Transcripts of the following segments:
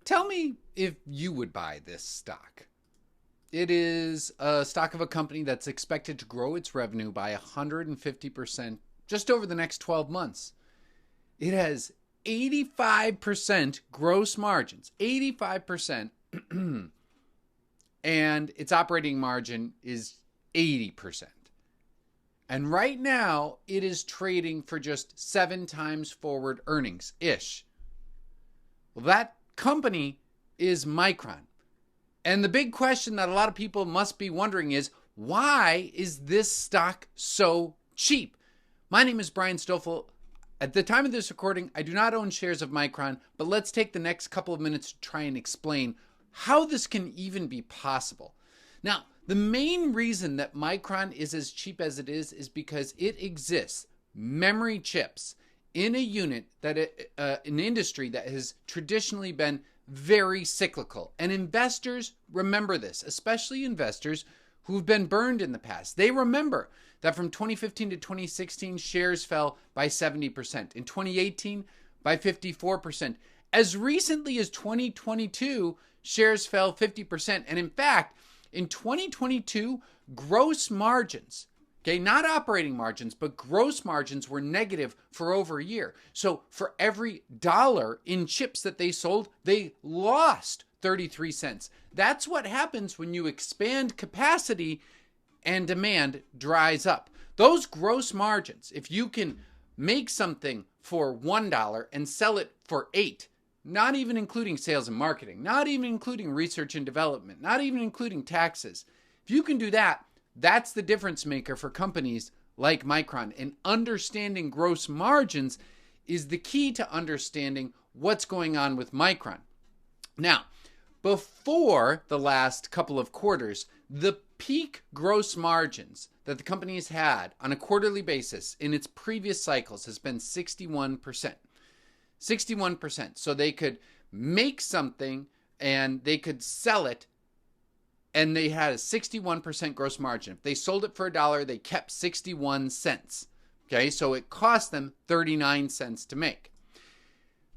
Tell me if you would buy this stock. It is a stock of a company that's expected to grow its revenue by 150% just over the next 12 months. It has 85% gross margins, 85%, and its operating margin is 80%. And right now, it is trading for just 7 times forward earnings-ish. Well, that company is Micron. And the big question that a lot of people must be wondering is, why is this stock so cheap? My name is Brian Stoffel. At the time of this recording, I do not own shares of Micron, but let's take the next couple of minutes to try and explain how this can even be possible. Now, the main reason that Micron is as cheap as it is because it exists, memory chips, in a unit that an industry that has traditionally been very cyclical. And investors remember this, especially investors who've been burned in the past. They remember that from 2015 to 2016, shares fell by 70%. In 2018, by 54%. As recently as 2022, shares fell 50%. And in fact, in 2022, gross margins, okay, not operating margins, but gross margins were negative for over a year. So for every dollar in chips that they sold, they lost 33 cents. That's what happens when you expand capacity and demand dries up. Those gross margins, if you can make something for $1 and sell it for $8, not even including sales and marketing, not even including research and development, not even including taxes. If you can do that, that's the difference maker for companies like Micron. And understanding gross margins is the key to understanding what's going on with Micron. Now, before the last couple of quarters, the peak gross margins that the company has had on a quarterly basis in its previous cycles has been 61%. 61%. So they could make something and they could sell it, and they had a 61% gross margin. If they sold it for $1, they kept 61 cents. Okay, so it cost them 39 cents to make.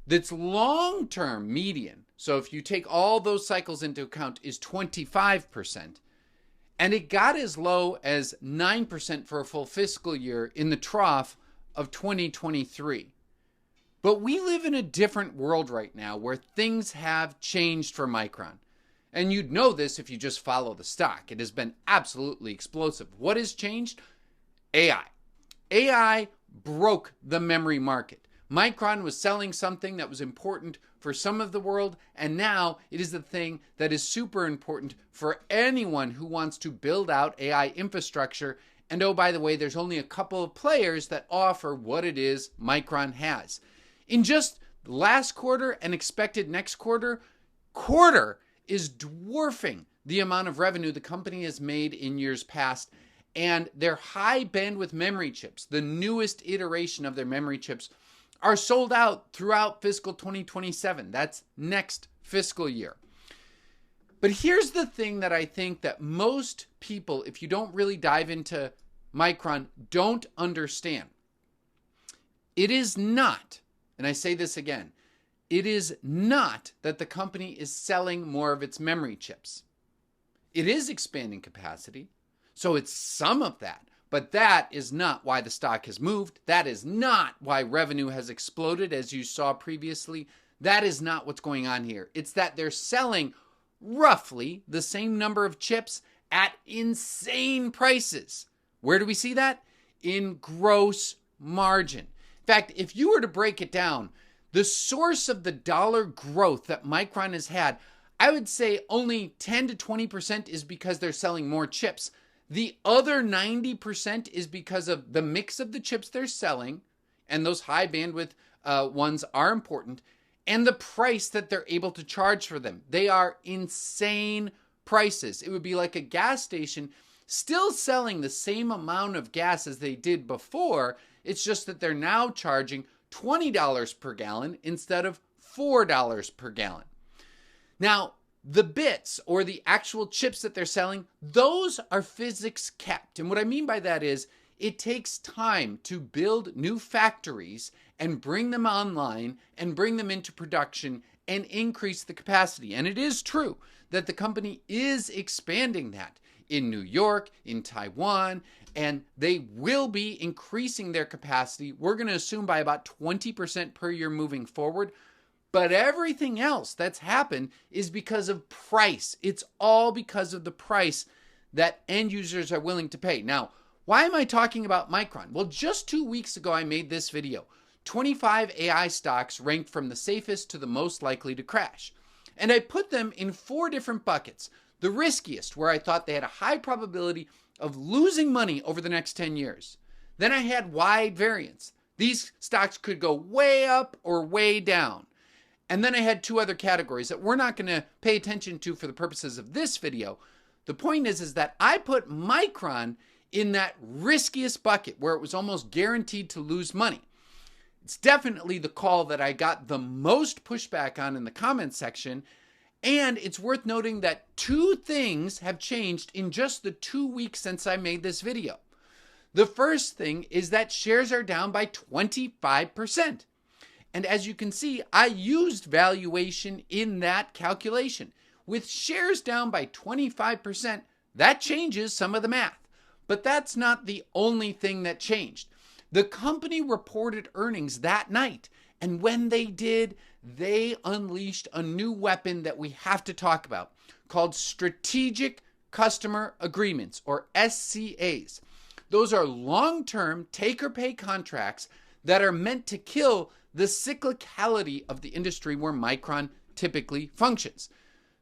That's long-term median, so if you take all those cycles into account, is 25%. And it got as low as 9% for a full fiscal year in the trough of 2023. But we live in a different world right now where things have changed for Micron. And you'd know this if you just follow the stock. It has been absolutely explosive. What has changed? AI. AI broke the memory market. Micron was selling something that was important for some of the world, and now it is the thing that is super important for anyone who wants to build out AI infrastructure. And oh, by the way, there's only a couple of players that offer what it is Micron has. In just last quarter and expected next quarter is dwarfing the amount of revenue the company has made in years past. And their high bandwidth memory chips, the newest iteration of their memory chips, are sold out throughout fiscal 2027. That's next fiscal year. But here's the thing that I think that most people, if you don't really dive into Micron, don't understand. It is not, and I say this again, it is not that the company is selling more of its memory chips. It is expanding capacity, so it's some of that. But that is not why the stock has moved. That is not why revenue has exploded, as you saw previously. That is not what's going on here. It's that they're selling roughly the same number of chips at insane prices. Where do we see that? In gross margin. In fact, if you were to break it down, the source of the dollar growth that Micron has had, I would say only 10 to 20% is because they're selling more chips. The other 90% is because of the mix of the chips they're selling, and those high bandwidth ones are important, and the price that they're able to charge for them. They are insane prices. It would be like a gas station still selling the same amount of gas as they did before. It's just that they're now charging $20 per gallon instead of $4 per gallon. Now, the bits or the actual chips that they're selling, those are physics kept. And what I mean by that is it takes time to build new factories and bring them online and bring them into production and increase the capacity. And it is true that the company is expanding that in New York, in Taiwan, and they will be increasing their capacity. We're going to assume by about 20% per year moving forward. But everything else that's happened is because of price. It's all because of the price that end users are willing to pay. Now, why am I talking about Micron? Well, just 2 weeks ago, I made this video. 25 AI stocks ranked from the safest to the most likely to crash. And I put them in 4 different buckets. The riskiest, where I thought they had a high probability of losing money over the next 10 years. Then I had wide variance. These stocks could go way up or way down. And then I had 2 other categories that we're not going to pay attention to for the purposes of this video. The point is that I put Micron in that riskiest bucket where it was almost guaranteed to lose money. It's definitely the call that I got the most pushback on in the comments section. And it's worth noting that 2 things have changed in just the 2 weeks since I made this video. The first thing is that shares are down by 25%. And as you can see, I used valuation in that calculation. With shares down by 25%, that changes some of the math. But that's not the only thing that changed. The company reported earnings that night. And when they did, they unleashed a new weapon that we have to talk about called Strategic Customer Agreements, or SCAs. Those are long-term take-or-pay contracts that are meant to kill the cyclicality of the industry where Micron typically functions.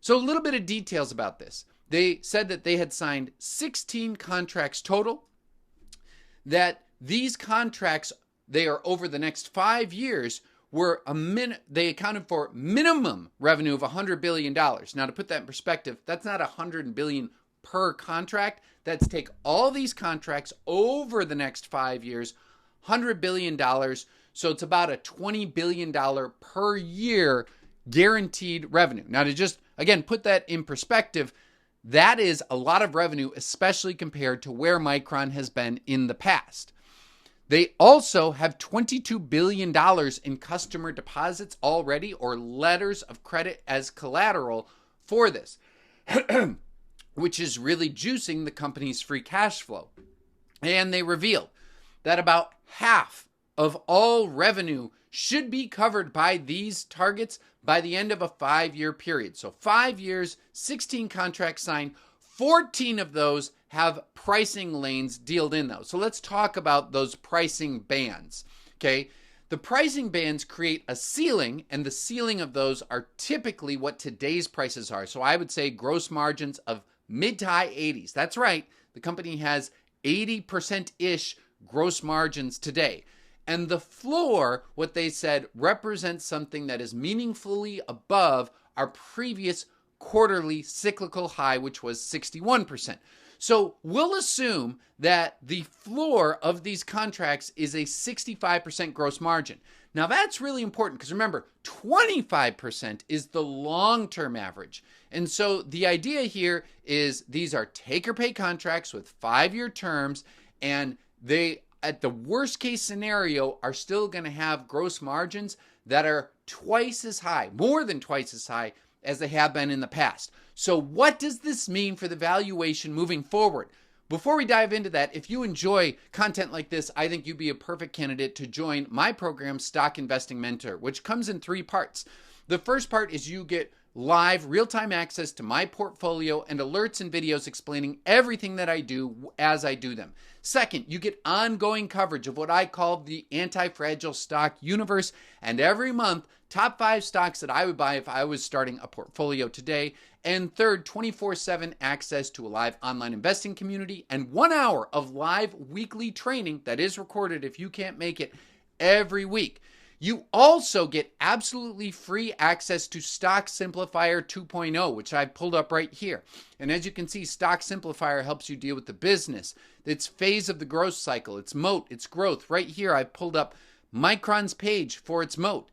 So a little bit of details about this. They said that they had signed 16 contracts total, that these contracts, they are over the next 5 years, were they accounted for minimum revenue of $100 billion. Now, to put that in perspective, that's not $100 billion per contract. That's take all these contracts over the next 5 years, $100 billion. So it's about a $20 billion per year guaranteed revenue. Now, to just, again, put that in perspective, that is a lot of revenue, especially compared to where Micron has been in the past. They also have $22 billion in customer deposits already, or letters of credit as collateral for this, which is really juicing the company's free cash flow. And they revealed that about half of all revenue should be covered by these targets by the end of a 5-year period. So 5 years, 16 contracts signed, 14 of those have pricing lanes dealed in those. So let's talk about those pricing bands, okay? The pricing bands create a ceiling, and the ceiling of those are typically what today's prices are. So I would say gross margins of mid to high 80s. That's right. The company has 80%-ish gross margins today. And the floor, what they said, represents something that is meaningfully above our previous quarterly cyclical high, which was 61%. So we'll assume that the floor of these contracts is a 65% gross margin. Now that's really important because remember, 25% is the long-term average. And so the idea here is these are take-or-pay contracts with 5-year terms, and they, at the worst case scenario, are still going to have gross margins that are twice as high, more than twice as high as they have been in the past. So what does this mean for the valuation moving forward? Before we dive into that, if you enjoy content like this, I think you'd be a perfect candidate to join my program, Stock Investing Mentor, which comes in 3 parts. The first part is you get live, real-time access to my portfolio and alerts and videos explaining everything that I do as I do them. Second, you get ongoing coverage of what I call the antifragile stock universe, and every month, top 5 stocks that I would buy if I was starting a portfolio today. And third, 24/7 access to a live online investing community and 1 hour of live weekly training that is recorded if you can't make it every week. You also get absolutely free access to Stock Simplifier 2.0, which I've pulled up right here. And as you can see, Stock Simplifier helps you deal with the business, its phase of the growth cycle, its moat, its growth. Right here, I've pulled up Micron's page for its moat.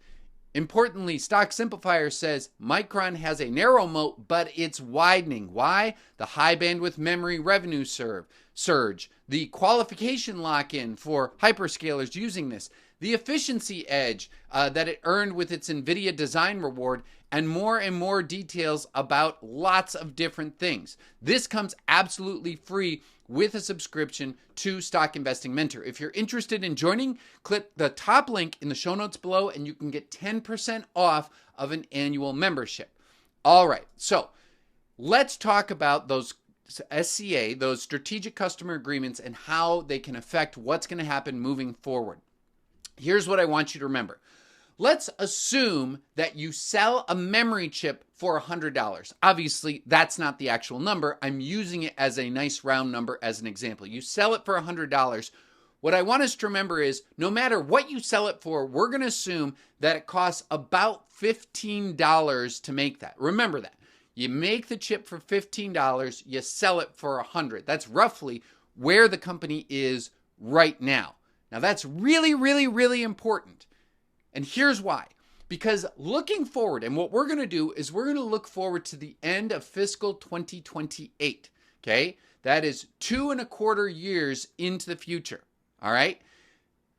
Importantly, Stock Simplifier says Micron has a narrow moat, but it's widening. Why? The high bandwidth memory revenue surge, the qualification lock-in for hyperscalers using this, the efficiency edge that it earned with its NVIDIA design reward, and more details about lots of different things. This comes absolutely free with a subscription to Stock Investing Mentor. If you're interested in joining, click the top link in the show notes below and you can get 10% off of an annual membership. All right, so let's talk about those SCA, those strategic customer agreements, and how they can affect what's going to happen moving forward. Here's what I want you to remember. Let's assume that you sell a memory chip for $100. Obviously, that's not the actual number. I'm using it as a nice round number as an example. You sell it for $100. What I want us to remember is no matter what you sell it for, we're going to assume that it costs about $15 to make that. Remember that. You make the chip for $15, you sell it for $100. That's roughly where the company is right now. Now that's really important. And here's why. Because looking forward, and what we're going to do is we're going to look forward to the end of fiscal 2028. Okay? That is 2.25 years into the future. All right?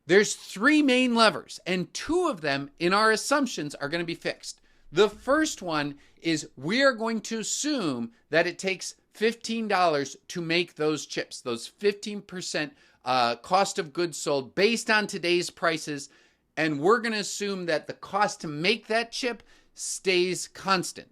There's 3 main levers, and 2 of them in our assumptions are going to be fixed. The first one is we are going to assume that it takes $15 to make those chips, those 15% cost of goods sold based on today's prices. And we're going to assume that the cost to make that chip stays constant.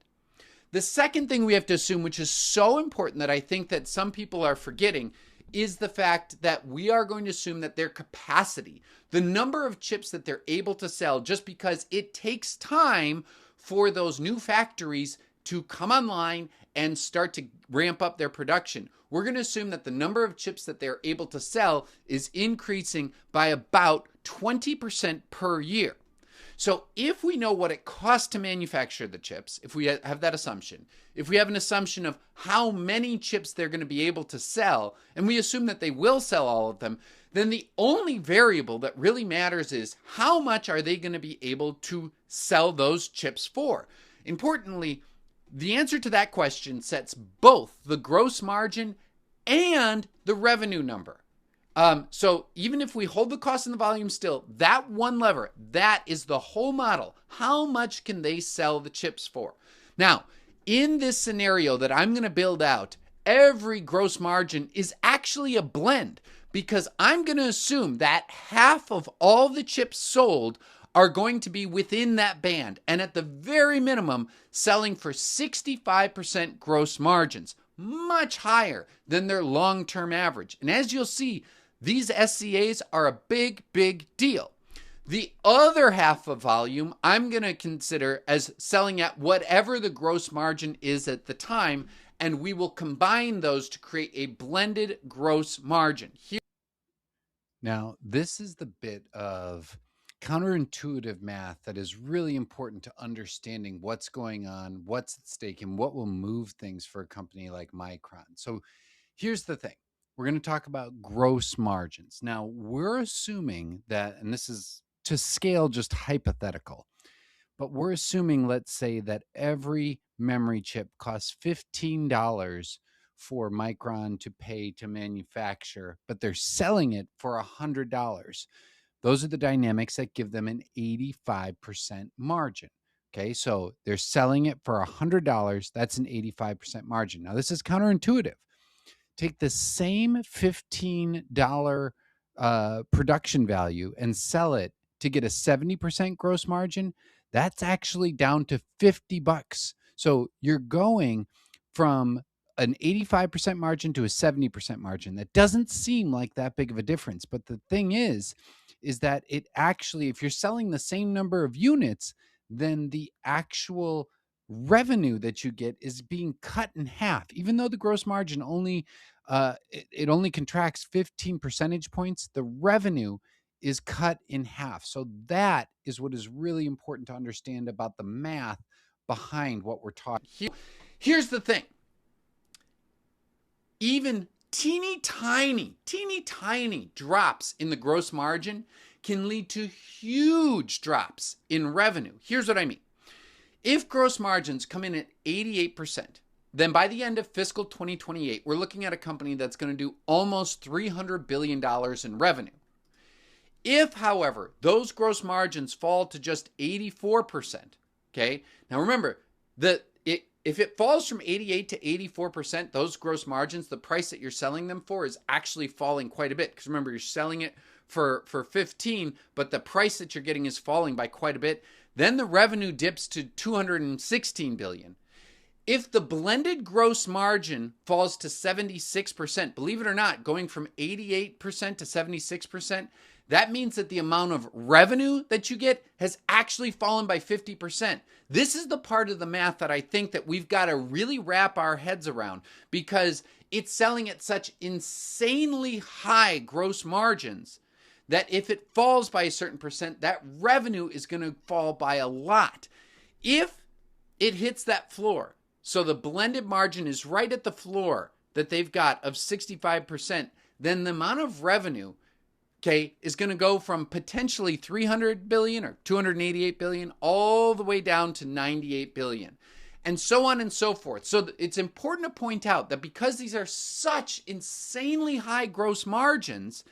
The second thing we have to assume, which is so important that I think that some people are forgetting, is the fact that we are going to assume that their capacity, the number of chips that they're able to sell, just because it takes time for those new factories to come online and start to ramp up their production. We're going to assume that the number of chips that they're able to sell is increasing by about 20% per year. So if we know what it costs to manufacture the chips, if we have that assumption, if we have an assumption of how many chips they're going to be able to sell, and we assume that they will sell all of them, then the only variable that really matters is how much are they going to be able to sell those chips for? Importantly, the answer to that question sets both the gross margin and the revenue number. So even if we hold the cost and the volume still, that one lever, that is the whole model. How much can they sell the chips for? Now, in this scenario that I'm going to build out, every gross margin is actually a blend because I'm going to assume that half of all the chips sold are going to be within that band and at the very minimum selling for 65% gross margins, much higher than their long-term average. And as you'll see, these SCAs are a big deal. The other half of volume I'm going to consider as selling at whatever the gross margin is at the time, and we will combine those to create a blended gross margin. Now, this is the bit of counterintuitive math that is really important to understanding what's going on, what's at stake, and what will move things for a company like Micron. So here's the thing. We're going to talk about gross margins. Now, we're assuming that, and this is to scale just hypothetical, but we're assuming, let's say, that every memory chip costs $15 for Micron to pay to manufacture, but they're selling it for $100. Those are the dynamics that give them an 85% margin. Okay, so they're selling it for $100. That's an 85% margin. Now, this is counterintuitive. Take the same $15 production value and sell it to get a 70% gross margin. That's actually down to $50. So you're going from an 85% margin to a 70% margin. That doesn't seem like that big of a difference. But the thing is that it actually, if you're selling the same number of units, then the actual revenue that you get is being cut in half. Even though the gross margin only it only contracts 15 percentage points, the revenue is cut in half. So that is what is really important to understand about the math behind what we're talking here. Here's the thing. Even teeny tiny drops in the gross margin can lead to huge drops in revenue. Here's what I mean. If gross margins come in at 88%, then by the end of fiscal 2028, we're looking at a company that's going to do almost $300 billion in revenue. If, however, those gross margins fall to just 84%, Okay. Now remember, if it falls from 88 to 84%, those gross margins, the price that you're selling them for is actually falling quite a bit. Because remember, you're selling it for 15, but the price that you're getting is falling by quite a bit. Then the revenue dips to 216 billion. If the blended gross margin falls to 76%, believe it or not, going from 88% to 76%, that means that the amount of revenue that you get has actually fallen by 50%. This is the part of the math that I think that we've got to really wrap our heads around, because it's selling at such insanely high gross margins that if it falls by a certain percent, that revenue is going to fall by a lot. If it hits that floor, so the blended margin is right at the floor that they've got of 65%, then the amount of revenue, okay, is going to go from potentially 300 billion or 288 billion all the way down to 98 billion, and so on and so forth. So it's important to point out that because these are such insanely high gross margins,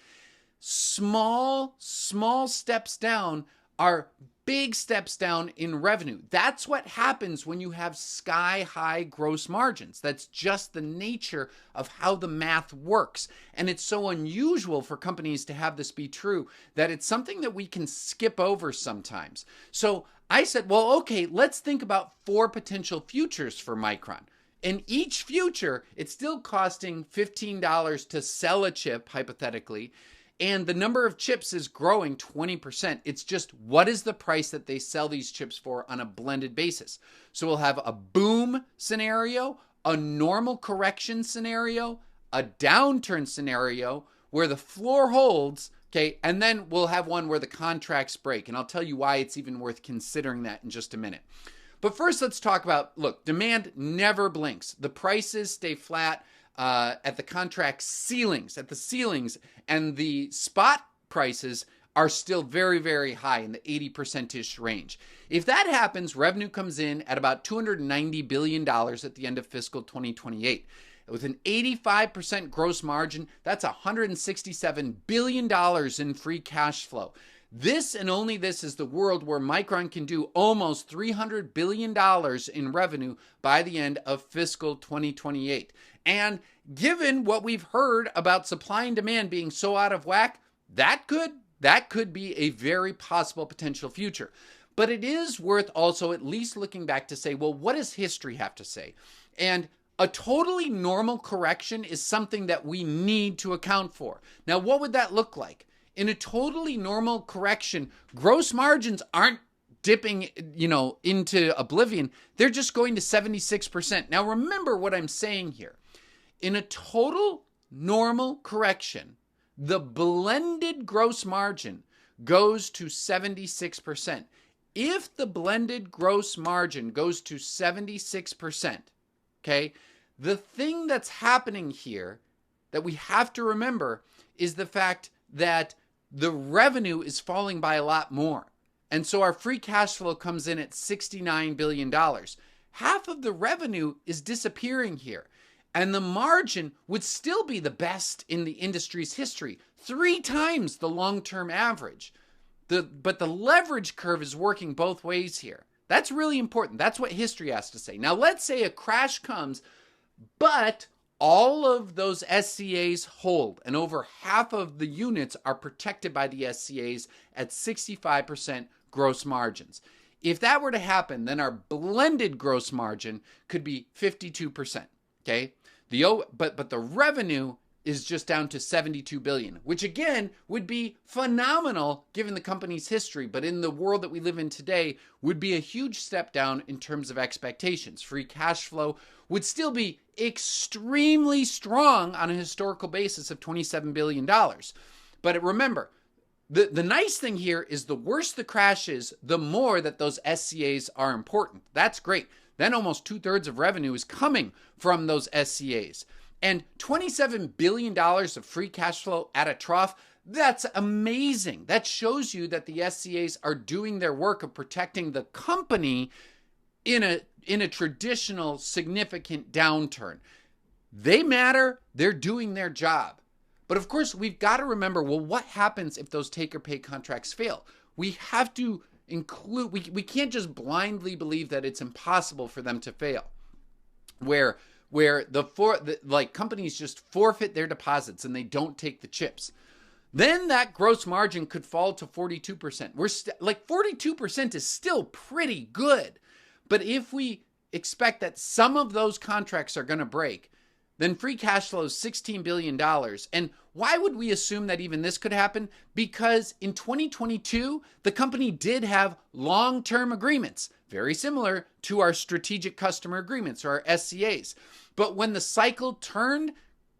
small steps down are big steps down in revenue. That's what happens when you have sky high gross margins. That's just the nature of how the math works. And it's so unusual for companies to have this be true that it's something that we can skip over sometimes. So I said, well, okay, let's think about 4 potential futures for Micron. In each future, it's still costing $15 to sell a chip, hypothetically, and the number of chips is growing 20%. It's just, what is the price that they sell these chips for on a blended basis? So we'll have a boom scenario, a normal correction scenario, a downturn scenario where the floor holds, okay, and then we'll have one where the contracts break. And I'll tell you why it's even worth considering that in just a minute. But first, let's talk about, look, demand never blinks. The prices stay flat at the contract ceilings, and the spot prices are still very, very high in the 80%-ish range. If that happens, revenue comes in at about $290 billion at the end of fiscal 2028. With an 85% gross margin, that's $167 billion in free cash flow. This and only this is the world where Micron can do almost $300 billion in revenue by the end of fiscal 2028. And given what we've heard about supply and demand being so out of whack, that could be a very possible potential future. But it is worth also at least looking back to say, well, what does history have to say? And a totally normal correction is something that we need to account for. Now, what would that look like? In a totally normal correction, gross margins aren't dipping, into oblivion. They're just going to 76%. Now, remember what I'm saying here. In a total normal correction, the blended gross margin goes to 76%. If the blended gross margin goes to 76%, okay, the thing that's happening here that we have to remember is the fact that the revenue is falling by a lot more. And so our free cash flow comes in at $69 billion. Half of the revenue is disappearing here. And the margin would still be the best in the industry's history, 3 times the long-term average. But the leverage curve is working both ways here. That's really important. That's what history has to say. Now, let's say a crash comes, but all of those SCAs hold, and over half of the units are protected by the SCAs at 65% gross margins. If that were to happen, then our blended gross margin could be 52%. Okay, but the revenue is just down to 72 billion, which again would be phenomenal given the company's history, but in the world that we live in today would be a huge step down in terms of expectations. Free cash flow would still be extremely strong on a historical basis of $27 billion. But remember, the nice thing here is the worse the crash is, the more that those SCAs are important. That's great. Then almost 2/3 of revenue is coming from those SCAs. And $27 billion of free cash flow at a trough, that's amazing. That shows you that the SCAs are doing their work of protecting the company in a traditional significant downturn. They matter. They're doing their job. But of course, we've got to remember, well, what happens if those take-or-pay contracts fail? We have to we can't just blindly believe that it's impossible for them to fail. Where companies just forfeit their deposits and they don't take the chips. Then that gross margin could fall to 42%. 42% is still pretty good. But if we expect that some of those contracts are going to break, then free cash flow is $16 billion. And why would we assume that even this could happen? Because in 2022, the company did have long-term agreements, very similar to our strategic customer agreements or our SCAs. But when the cycle turned,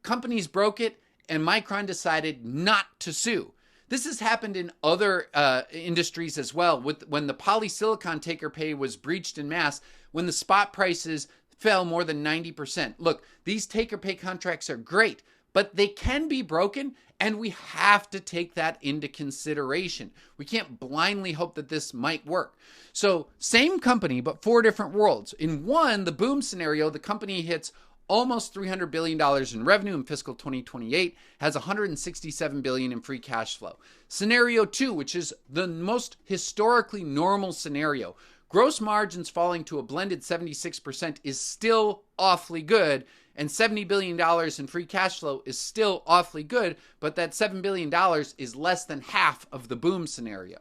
companies broke it, and Micron decided not to sue. This has happened in other industries as well. When the polysilicon take-or-pay was breached en masse, when the spot prices fell more than 90%. Look, these take-or-pay contracts are great, but they can be broken, and we have to take that into consideration. We can't blindly hope that this might work. So same company, but 4 different worlds. In one, the boom scenario, the company hits almost $300 billion in revenue in fiscal 2028, has $167 billion in free cash flow. Scenario 2, which is the most historically normal scenario, gross margins falling to a blended 76% is still awfully good, and $70 billion in free cash flow is still awfully good, but that $7 billion is less than half of the boom scenario.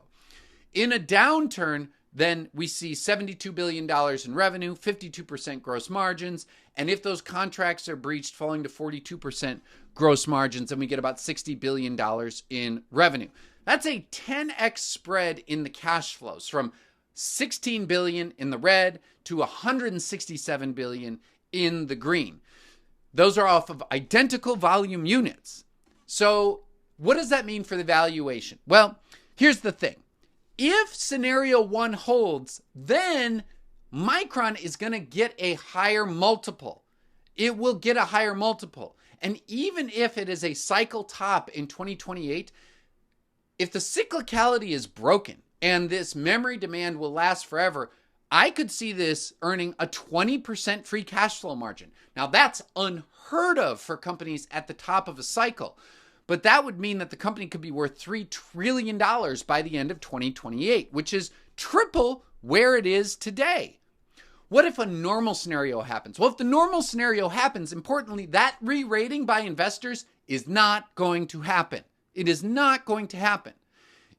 In a downturn, then we see $72 billion in revenue, 52% gross margins, and if those contracts are breached, falling to 42% gross margins, then we get about $60 billion in revenue. That's a 10x spread in the cash flows, from $16 billion in the red to $167 billion in the green. Those are off of identical volume units. So what does that mean for the valuation? Well, here's the thing. If scenario 1 holds, then Micron is going to get a higher multiple. It will get a higher multiple. And even if it is a cycle top in 2028, if the cyclicality is broken and this memory demand will last forever, I could see this earning a 20% free cash flow margin. Now, that's unheard of for companies at the top of a cycle. But that would mean that the company could be worth $3 trillion by the end of 2028, which is triple where it is today. What if a normal scenario happens? Well, if the normal scenario happens, importantly, that re-rating by investors is not going to happen. It is not going to happen.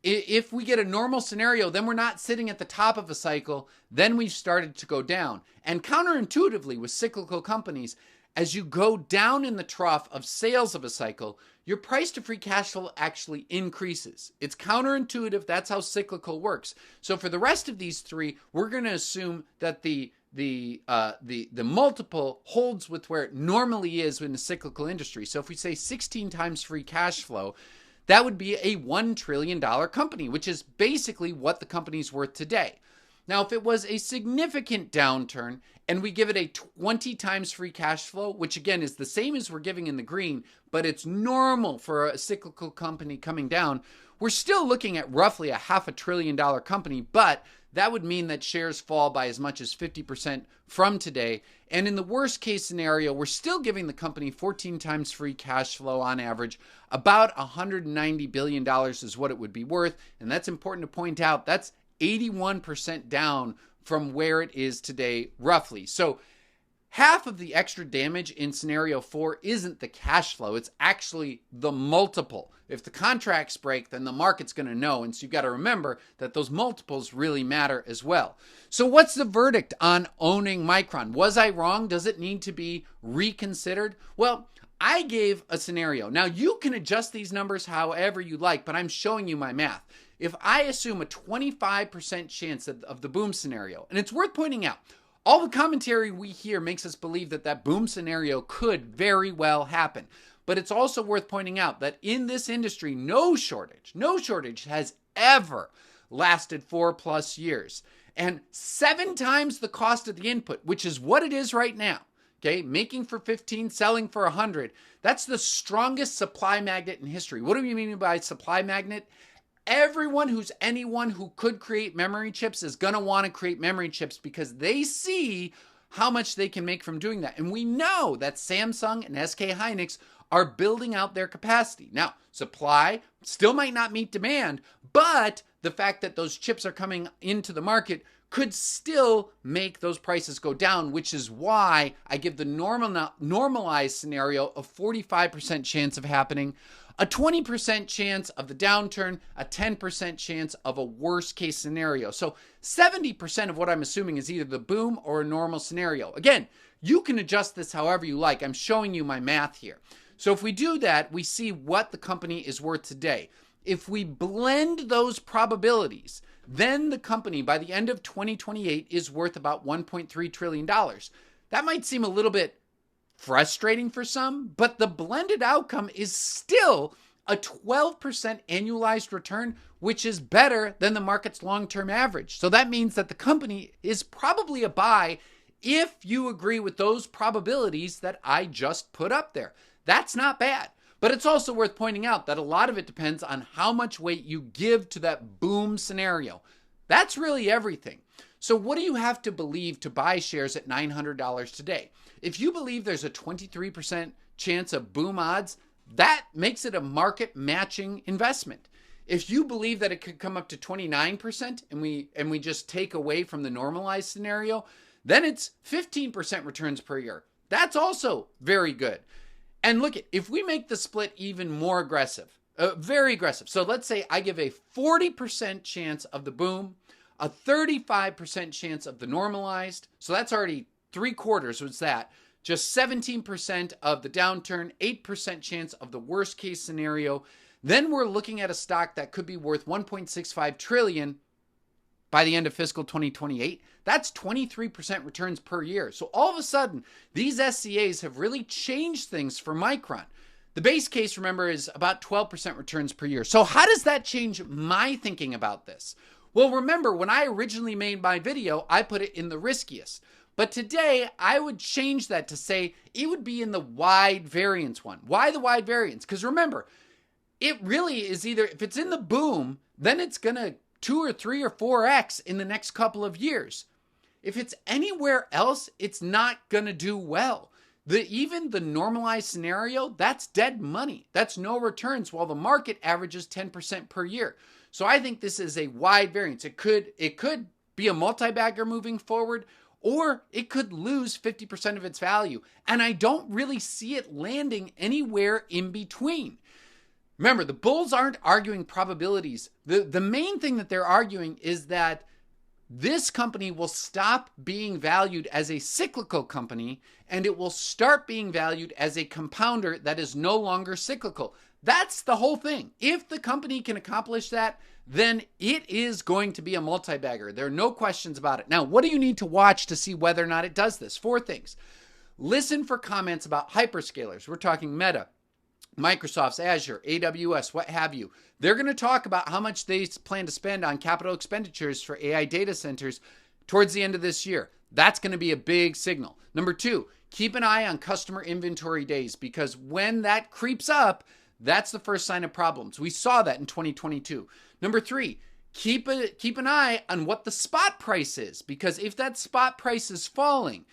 If we get a normal scenario, then we're not sitting at the top of a cycle. Then we've started to go down. And counterintuitively with cyclical companies, as you go down in the trough of sales of a cycle, your price to free cash flow actually increases. It's counterintuitive. That's how cyclical works. So for the rest of these 3, we're going to assume that the multiple holds with where it normally is in the cyclical industry. So if we say 16 times free cash flow, that would be a $1 trillion company, which is basically what the company's worth today. Now, if it was a significant downturn and we give it a 20 times free cash flow, which again is the same as we're giving in the green, but it's normal for a cyclical company coming down, we're still looking at roughly a $500 billion company, but that would mean that shares fall by as much as 50% from today. And in the worst case scenario, we're still giving the company 14 times free cash flow on average. About $190 billion is what it would be worth. And that's important to point out. That's 81% down from where it is today, roughly. So half of the extra damage in scenario 4 isn't the cash flow. It's actually the multiple. If the contracts break, then the market's going to know. And so you've got to remember that those multiples really matter as well. So what's the verdict on owning Micron? Was I wrong? Does it need to be reconsidered? Well, I gave a scenario. Now, you can adjust these numbers however you like, but I'm showing you my math. If I assume a 25% chance of the boom scenario, and it's worth pointing out, all the commentary we hear makes us believe that that boom scenario could very well happen. But it's also worth pointing out that in this industry, no shortage has ever lasted 4+ years. And 7 times the cost of the input, which is what it is right now. Okay, making for 15, selling for 100. That's the strongest supply magnet in history. What do we mean by supply magnet? Anyone who could create memory chips is going to want to create memory chips because they see how much they can make from doing that. And we know that Samsung and SK Hynix are building out their capacity. Now, supply still might not meet demand, but the fact that those chips are coming into the market could still make those prices go down, which is why I give the normalized scenario a 45% chance of happening, a 20% chance of the downturn, a 10% chance of a worst case scenario. So 70% of what I'm assuming is either the boom or a normal scenario. Again, you can adjust this however you like. I'm showing you my math here. So if we do that, we see what the company is worth today. If we blend those probabilities, then the company by the end of 2028 is worth about $1.3 trillion. That might seem a little bit frustrating for some, but the blended outcome is still a 12% annualized return, which is better than the market's long-term average. So that means that the company is probably a buy if you agree with those probabilities that I just put up there. That's not bad. But it's also worth pointing out that a lot of it depends on how much weight you give to that boom scenario. That's really everything. So what do you have to believe to buy shares at $900 today? If you believe there's a 23% chance of boom odds, that makes it a market matching investment. If you believe that it could come up to 29% and we just take away from the normalized scenario, then it's 15% returns per year. That's also very good. And look, if we make the split even more aggressive, very aggressive. So let's say I give a 40% chance of the boom, a 35% chance of the normalized. So that's already 3/4. What's that? Just 17% of the downturn, 8% chance of the worst case scenario. Then we're looking at a stock that could be worth $1.65 trillion by the end of fiscal 2028. That's 23% returns per year. So all of a sudden, these SCAs have really changed things for Micron. The base case, remember, is about 12% returns per year. So how does that change my thinking about this? Well, remember, when I originally made my video, I put it in the riskiest. But today, I would change that to say it would be in the wide variance one. Why the wide variance? Because remember, it really is either, if it's in the boom, then it's going to 2 or 3 or 4x in the next couple of years. If it's anywhere else, it's not going to do well. Even the normalized scenario, that's dead money. That's no returns, while the market averages 10% per year. So I think this is a wide variance. It could be a multi-bagger moving forward, or it could lose 50% of its value. And I don't really see it landing anywhere in between. Remember, the bulls aren't arguing probabilities. The main thing that they're arguing is that this company will stop being valued as a cyclical company, and it will start being valued as a compounder that is no longer cyclical. That's the whole thing. If the company can accomplish that, then it is going to be a multi-bagger. There are no questions about it. Now, what do you need to watch to see whether or not it does this? 4 things. Listen for comments about hyperscalers. We're talking Meta, Microsoft's Azure, AWS, what have you. They're going to talk about how much they plan to spend on capital expenditures for AI data centers towards the end of this year. That's going to be a big signal. Number 2, keep an eye on customer inventory days, because when that creeps up, that's the first sign of problems. We saw that in 2022. Number 3, keep an eye on what the spot price is, because if that spot price is falling,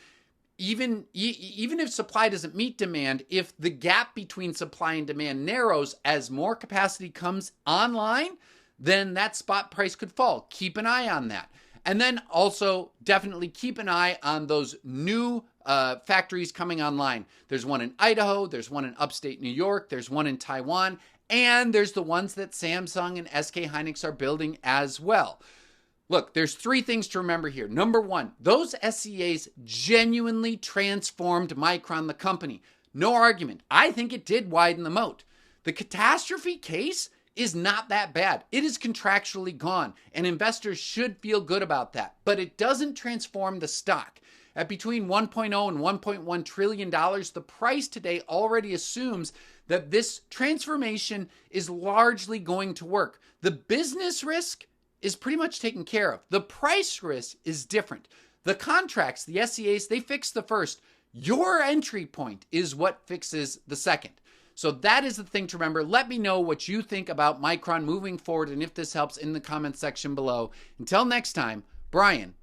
even if supply doesn't meet demand, if the gap between supply and demand narrows as more capacity comes online, then that spot price could fall. Keep an eye on that. And then also definitely keep an eye on those new factories coming online. There's one in Idaho, there's one in upstate New York, there's one in Taiwan, and there's the ones that Samsung and SK Hynix are building as well. Look, there's 3 things to remember here. Number 1, those SCAs genuinely transformed Micron, the company. No argument. I think it did widen the moat. The catastrophe case is not that bad. It is contractually gone, and investors should feel good about that. But it doesn't transform the stock. At between $1.0 and $1.1 trillion, the price today already assumes that this transformation is largely going to work. The business risk is pretty much taken care of. The price risk is different. The contracts, the SCAs, they fix the first. Your entry point is what fixes the second. So that is the thing to remember. Let me know what you think about Micron moving forward, and if this helps, in the comments section below. Until next time, Brian